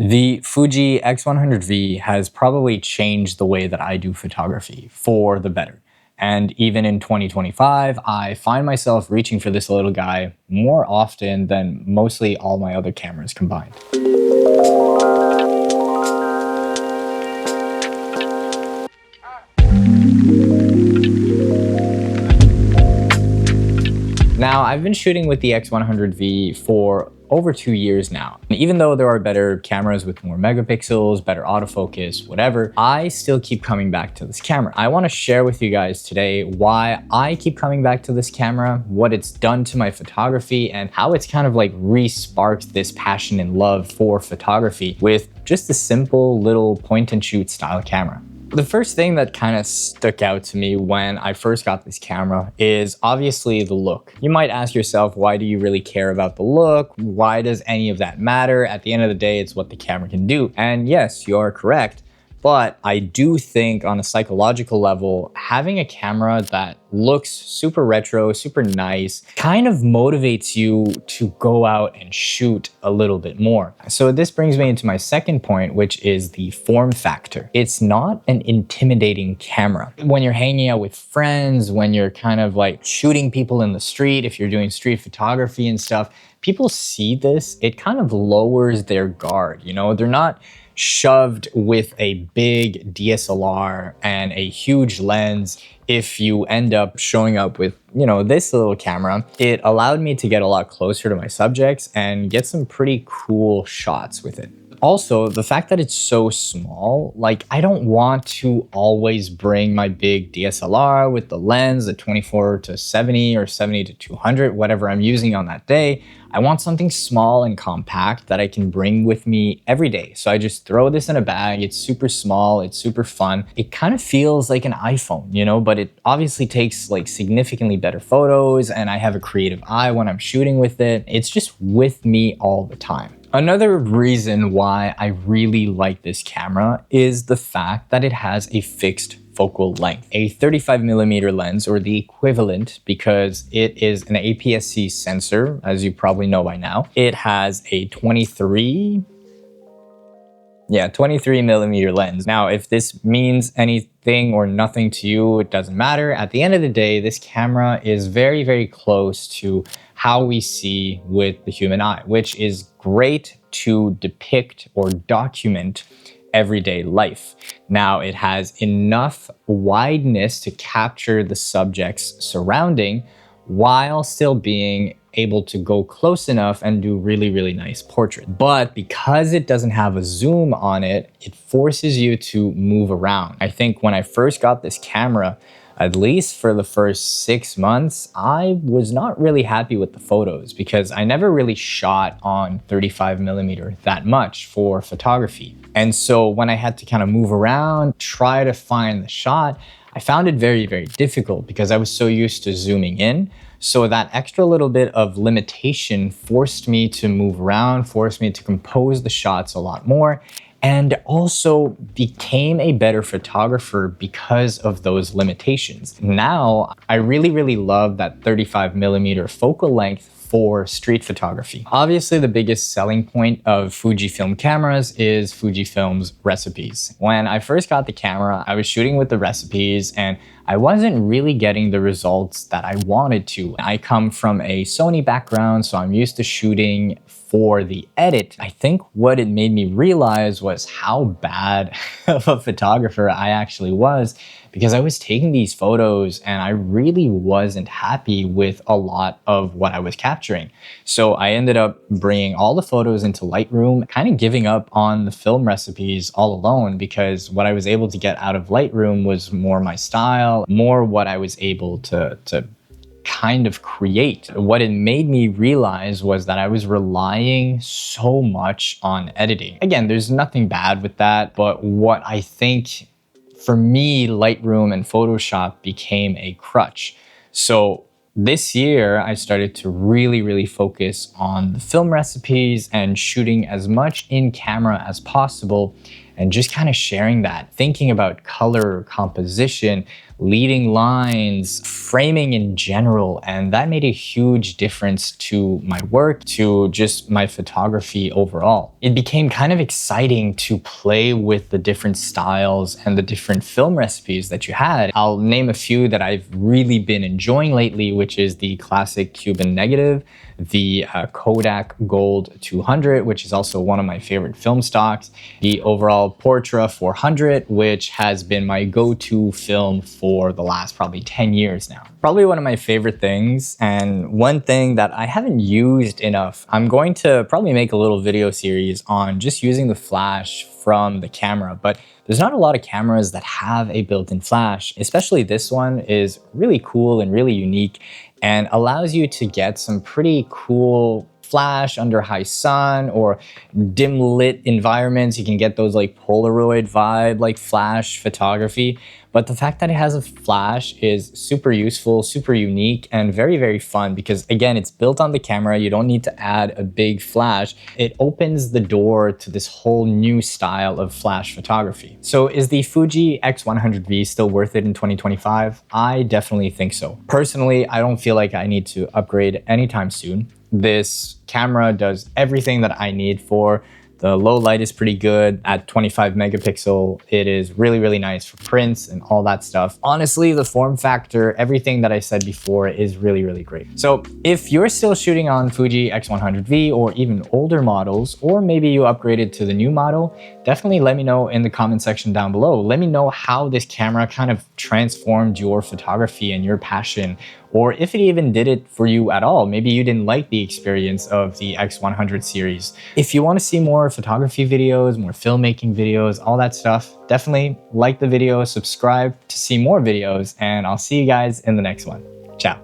The Fuji X100V has probably changed the way that I do photography for the better. And even in 2025, I find myself reaching for this little guy more often than mostly all my other cameras combined. Now, I've been shooting with the X100V for over 2 years now. And even though there are better cameras with more megapixels, better autofocus, whatever, I still keep coming back to this camera. I want to share with you guys today why I keep coming back to this camera, what it's done to my photography, and how it's kind of like re-sparked this passion and love for photography with just a simple little point and shoot style camera. The first thing that kind of stuck out to me when I first got this camera is obviously the look. You might ask yourself, why do you really care about the look? Why does any of that matter? At the end of the day, it's what the camera can do. And yes, you're correct. But I do think on a psychological level, having a camera that looks super retro, super nice, kind of motivates you to go out and shoot a little bit more. So this brings me into my second point, which is the form factor. It's not an intimidating camera. When you're hanging out with friends, when you're kind of like shooting people in the street, if you're doing street photography and stuff, people see this, it kind of lowers their guard. You know, they're not shoved with a big DSLR and a huge lens. If you end up showing up with, this little camera, it allowed me to get a lot closer to my subjects and get some pretty cool shots with it. Also, the fact that it's so small, like I don't want to always bring my big DSLR with the lens, the 24-70 or 70-200, whatever I'm using on that day. I want something small and compact that I can bring with me every day. So I just throw this in a bag. It's super small. It's super fun. It kind of feels like an iPhone, but it obviously takes like significantly better photos, and I have a creative eye when I'm shooting with it. It's just with me all the time. Another reason why I really like this camera is the fact that it has a fixed focal length, a 35mm lens, or the equivalent, because it is an APS-C sensor, as you probably know by now. It has a 23mm lens. Now, if this means anything or nothing to you, it doesn't matter. At the end of the day, this camera is very, very close to how we see with the human eye, which is great to depict or document everyday life. Now, it has enough wideness to capture the subject's surrounding while still being able to go close enough and do really, really nice portraits. But because it doesn't have a zoom on it, it forces you to move around. I think when I first got this camera, at least for the first 6 months, I was not really happy with the photos because I never really shot on 35mm that much for photography. And so when I had to kind of move around, try to find the shot, I found it very, very difficult because I was so used to zooming in. So that extra little bit of limitation forced me to move around, forced me to compose the shots a lot more, and also became a better photographer because of those limitations. Now, I really, really love that 35mm focal length for street photography. Obviously, the biggest selling point of Fujifilm cameras is Fujifilm's recipes. When I first got the camera, I was shooting with the recipes and I wasn't really getting the results that I wanted to. I come from a Sony background, so I'm used to shooting for the edit. I think what it made me realize was how bad of a photographer I actually was, because I was taking these photos and I really wasn't happy with a lot of what I was capturing. So I ended up bringing all the photos into Lightroom, kind of giving up on the film recipes all alone, because what I was able to get out of Lightroom was more my style, more what I was able to kind of create. What it made me realize was that I was relying so much on editing. Again, there's nothing bad with that, but what I think for me, Lightroom and Photoshop became a crutch. So this year, I started to really, really focus on the film recipes and shooting as much in camera as possible. and just kind of sharing that, thinking about color, composition, leading lines, framing in general. And that made a huge difference to my work, to just my photography overall. It became kind of exciting to play with the different styles and the different film recipes that you had. I'll name a few that I've really been enjoying lately, which is the classic Cuban negative, the Kodak Gold 200, which is also one of my favorite film stocks, the overall Portra 400, which has been my go-to film for the last probably 10 years now. Probably one of my favorite things, and one thing that I haven't used enough. I'm going to probably make a little video series on just using the flash from the camera, but there's not a lot of cameras that have a built-in flash. Especially this one is really cool and really unique and allows you to get some pretty cool flash under high sun or dim lit environments. You can get those like Polaroid vibe, like flash photography. But the fact that it has a flash is super useful, super unique, and very, very fun because again, it's built on the camera. You don't need to add a big flash. It opens the door to this whole new style of flash photography. So is the Fuji X100V still worth it in 2025? I definitely think so. Personally, I don't feel like I need to upgrade anytime soon. This camera does everything that I need for. The low light is pretty good at 25 megapixel. It is really, really nice for prints and all that stuff. Honestly, the form factor, everything that I said before is really, really great. So if you're still shooting on Fuji X100V or even older models, or maybe you upgraded to the new model, definitely let me know in the comment section down below. Let me know how this camera kind of transformed your photography and your passion, or if it even did it for you at all. Maybe you didn't like the experience of the X100 series. If you want to see more photography videos, more filmmaking videos, all that stuff, definitely like the video, subscribe to see more videos, and I'll see you guys in the next one. Ciao.